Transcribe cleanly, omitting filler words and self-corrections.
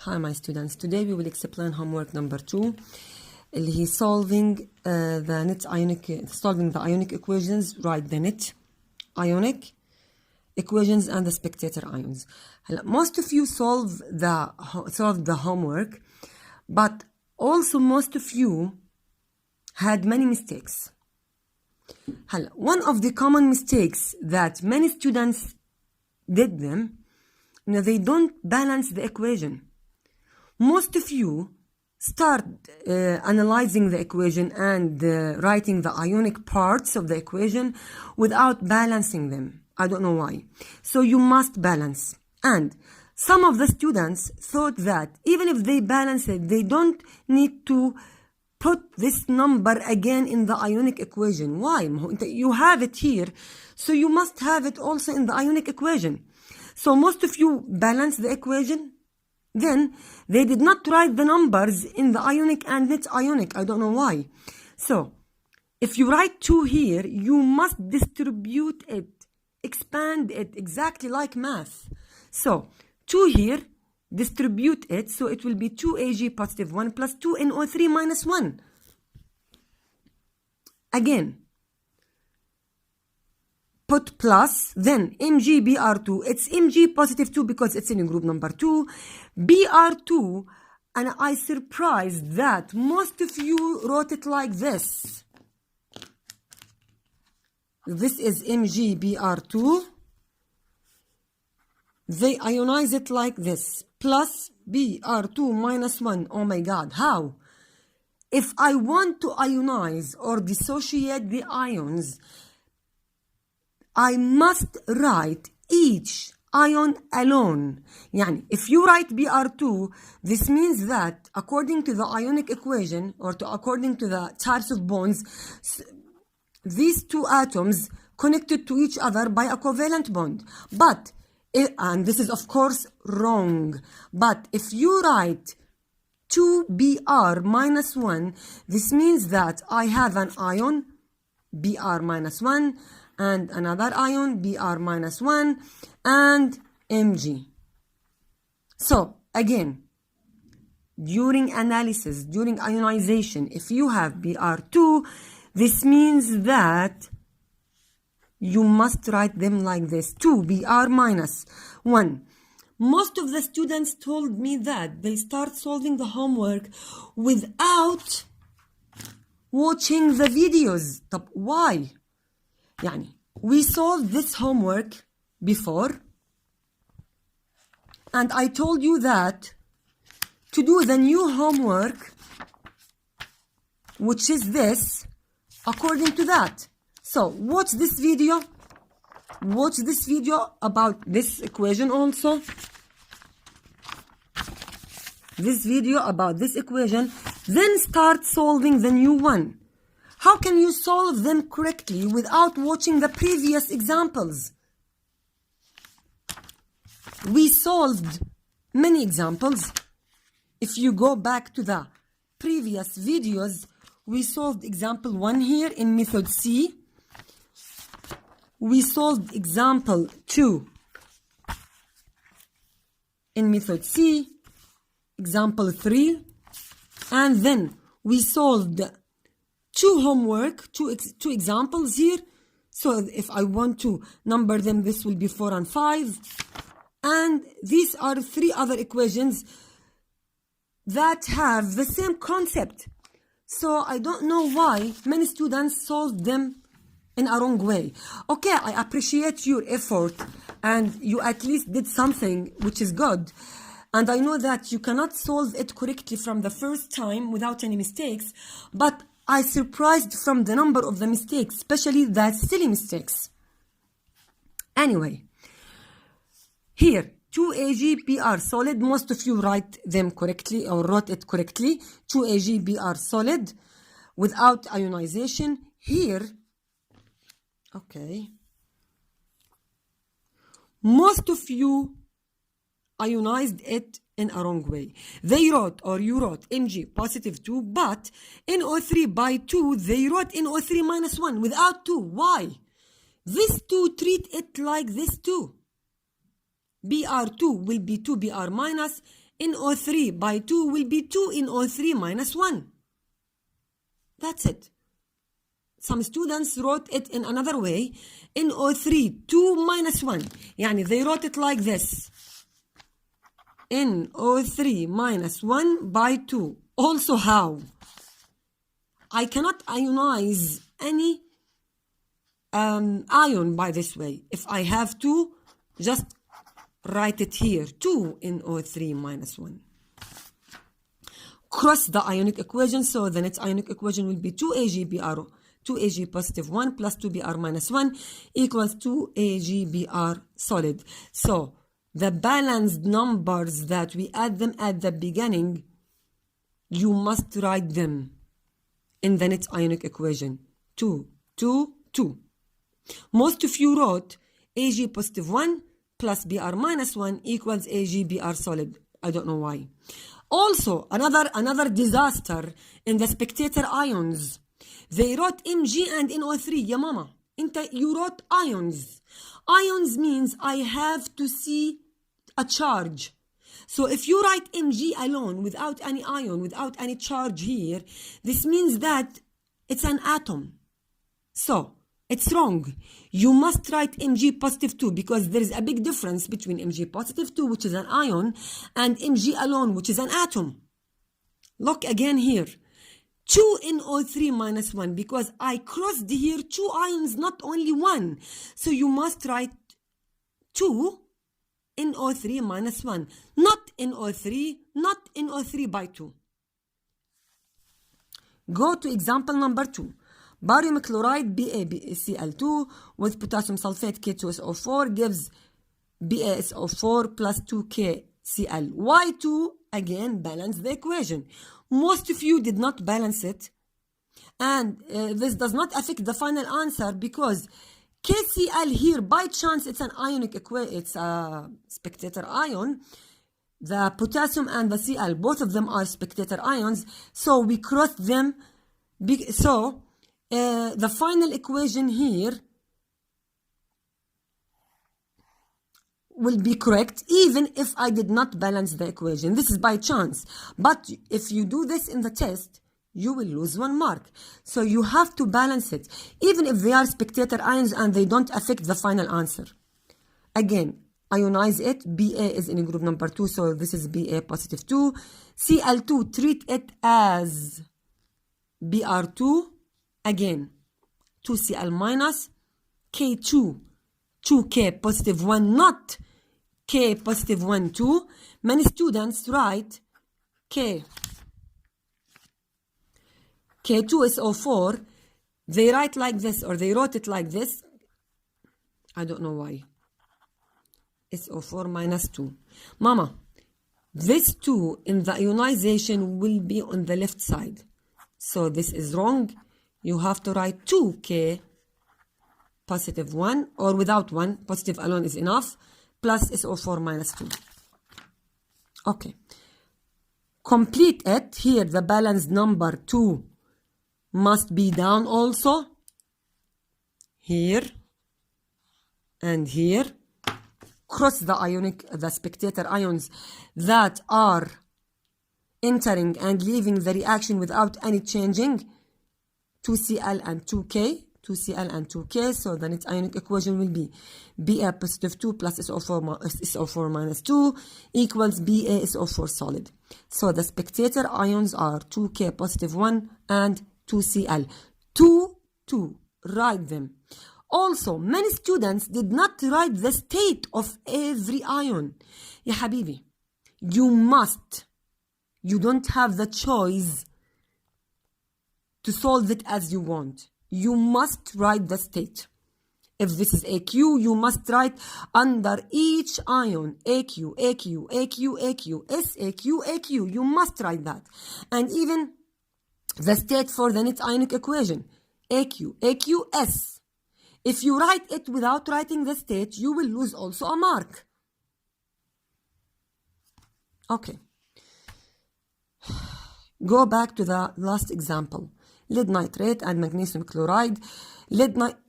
Hi my students, today we will explain homework number 2 اللي هي solving the ionic equations. Write the net ionic equations and the spectator ions. Most of you solved the homework, but also most of you had many mistakes. One of the common mistakes that many students did them, they don't balance the equation. Most of you start analyzing the equation and writing the ionic parts of the equation without balancing them. I don't know why. So you must balance. And some of the students thought that even if they balance it, they don't need to put this number again in the ionic equation. Why? You have it here, so you must have it also in the ionic equation. So most of you balance the equation, then they did not write the numbers in the ionic and net ionic. I don't know why. So if you write 2 here, you must distribute it, expand it exactly like math. So 2 here, distribute it, so it will be 2Ag positive 1 plus 2NO3 minus 1. Again, put plus, then MgBr2, it's Mg positive 2 because it's in group number 2, Br2, and I surprised that most of you wrote it like this. This is MgBr2. They ionize it like this, plus Br2 minus 1. Oh my God, how? If I want to ionize or dissociate the ions, I must write each ion alone. If you write Br2, this means that according to the ionic equation or according to the types of bonds, these 2 atoms connected to each other by a covalent bond. And this is of course wrong. But if you write 2Br minus 1, this means that I have an ion Br minus 1 and another ion Br minus 1 and Mg. So again, during analysis, during ionization, if you have Br2, this means that you must write them like this, 2Br minus 1. Most of the students told me that they start solving the homework without watching the videos. Why? We solved this homework before, and I told you that to do the new homework, which is this, according to that. So watch this video. Watch this video about this equation also. This video about this equation. Then start solving the new one. How can you solve them correctly without watching the previous examples? We solved many examples. If you go back to the previous videos, we solved example 1 here in method C. We solved example 2 in method C, example 3, and then we solved 2 examples here. So if I want to number them, this will be 4 and 5. And these are 3 other equations that have the same concept. So I don't know why many students solved them in a wrong way. Okay, I appreciate your effort and you at least did something which is good. And I know that you cannot solve it correctly from the first time without any mistakes, but I surprised from the number of the mistakes, especially the silly mistakes. Anyway, here, 2AgBr solid, most of you write them correctly or wrote it correctly. 2AgBr solid without ionization. Here, okay, most of you ionized it in a wrong way. They wrote, or you wrote, Mg positive 2, but NO3 by 2, they wrote NO3 minus 1 without 2. Why? This 2, treat it like this 2. Br2 will be 2Br minus, NO3 by 2 will be 2 NO3 minus 1. That's it. Some students wrote it in another way. NO3 2 minus 1. يعني they wrote it like this. NO3 minus 1 by 2. Also how? I cannot ionize any ion by this way. If I have 2, just write it here. 2 NO3 minus 1. Cross the ionic equation, so the next ionic equation will be 2AgBr, 2Ag positive 1 plus 2Br minus 1 equals 2AgBr solid. So the balanced numbers that we add them at the beginning, you must write them in the next ionic equation. 2, 2, 2. Most of you wrote Ag positive 1 plus Br minus 1 equals AgBr solid. I don't know why. Also, another disaster in the spectator ions. They wrote Mg and NO3. Ya mama, you wrote ions. Ions means I have to see a charge. So if you write Mg alone without any ion, without any charge here, this means that it's an atom. So it's wrong. You must write Mg positive 2 because there is a big difference between Mg positive 2, which is an ion, and Mg alone, which is an atom. Look again here. 2 NO3 minus 1 because I crossed here 2 ions, not only 1. So you must write 2 NO3 minus 1, not NO3 by 2. Go to example number 2. Barium chloride BaCl2 with potassium sulfate K2SO4 gives BaSO4 plus 2KCl. Y2 again balance the equation. Most of you did not balance it, and this does not affect the final answer because KCl here, by chance, it's an ionic equation, it's a spectator ion. The potassium and the Cl, both of them are spectator ions, so we cross them. So the final equation here will be correct even if I did not balance the equation. This is by chance. But if you do this in the test, you will lose 1 mark. So you have to balance it, even if they are spectator ions and they don't affect the final answer. Again, ionize it. Ba is in group number 2, so this is Ba positive 2. Cl2, treat it as Br2. Again, 2Cl minus. K2, 2K positive 1, not K positive 1, 2. Many students write K2SO4. They write like this, or they wrote it like this. I don't know why. SO4 minus 2. Mama, this 2 in the ionization will be on the left side. So this is wrong. You have to write 2K positive 1, or without 1, positive alone is enough, plus SO4 minus 2. Okay. Complete it. Here the balanced number 2 must be down also. Here and here. Cross the spectator ions that are entering and leaving the reaction without any changing. 2Cl and 2K. 2Cl and 2K, so the next ionic equation will be Ba positive 2 plus SO4 minus 2 equals BaSO4 solid. So the spectator ions are 2K positive 1 and 2Cl. 2, write them. Also, many students did not write the state of every ion. Ya habibi, you must. You don't have the choice to solve it as you want. You must write the state. If this is AQ, you must write under each ion AQ, AQ, AQ, AQ, SAQ, AQ. You must write that. And even the state for the next ionic equation, AQ, AQ, S. If you write it without writing the state, you will lose also a mark. Okay. Go back to the last example. Lead nitrate and magnesium chloride. Lead nitrate.